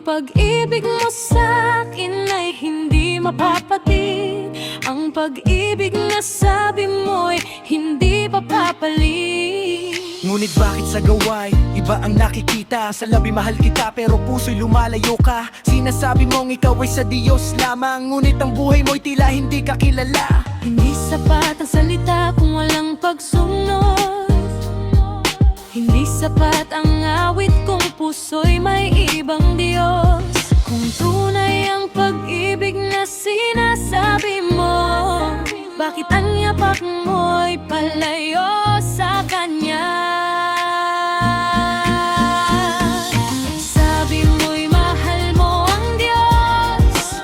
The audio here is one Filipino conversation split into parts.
Ang pag-ibig mo sa'kin ay hindi mapapatid. Ang pag-ibig na sabi mo'y hindi papapalit. Ngunit bakit sa gaway, iba ang nakikita? Sa labi mahal kita pero puso'y lumalayo ka. Sinasabi mong ikaw ay sa Diyos lamang, ngunit ang buhay mo'y tila hindi ka kilala. Hindi sapat ang salita kung walang pagsunod. Hindi sapat ang awit kung puso'y may ibang Diyos. Kung tunay ang pag-ibig na sinasabi mo, bakit ang yapak mo'y palayo sa Kanya? Sabi mo'y mahal mo ang Diyos,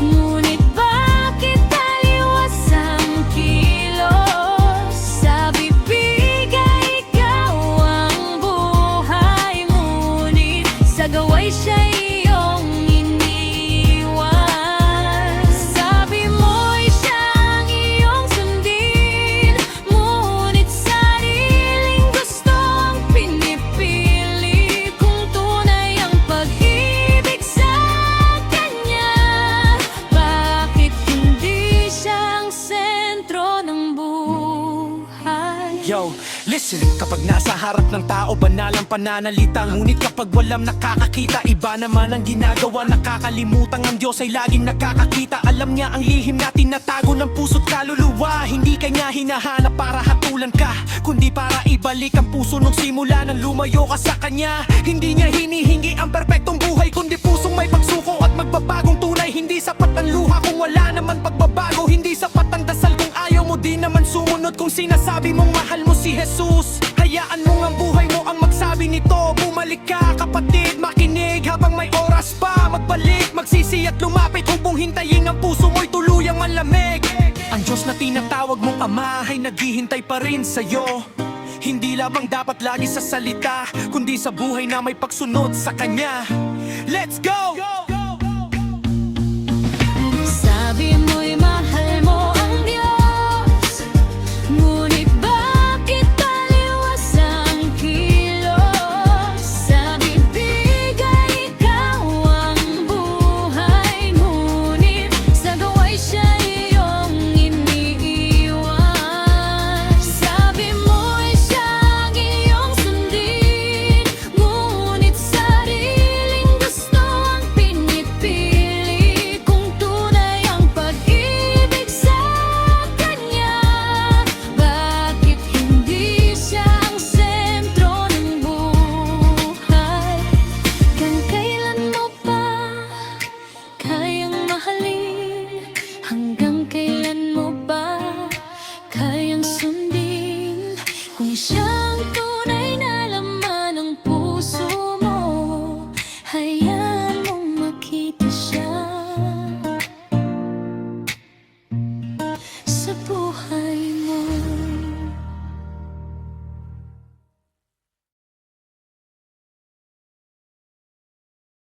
ngunit bakit taliwas ang kilos? Sabi bigay ikaw ang buhay, ngunit sa gaway siya'y iyong iniwan. Sabi mo'y siya ang iyong sundin, ngunit sariling gusto ang pinipili. Kung tunay ang pag-ibig sa Kanya, bakit hindi siya ang sentro ng buhay? Yo, listen, kapag nasa harap ng tao, banal ang pananalita. Ngunit kapag walang nakakakita, iba naman ang ginagawa. Nakakalimutan ang Diyos ay laging nakakakita. Alam niya ang lihim na tinatago ng puso't kaluluwa. Hindi kanya hinahanap para hatulan ka, kundi para ibalik ang puso nung simula nang lumayo ka sa Kanya. Hindi niya hinihingi ang perpektong buhay, kundi pusong may pagsuko at magbabagong tunay. Hindi sapat ang luha kung wala naman pagbabago. Hindi sapat ang dasal kung ayaw mo di naman sumunod. Kung sinasabi mong mahal mo si Jesus, hayaan mong ang buhay mo ang magsabi nito. Bumalik ka kapatid, makinig habang may oras pa. Magbalik, magsisi at lumapit, hubong hintayin ang puso mo'y tuluyang malamig. Ang Diyos na tinatawag mong Ama ay naghihintay pa rin sa'yo. Hindi lamang dapat lagi sa salita, kundi sa buhay na may pagsunod sa Kanya. Let's go!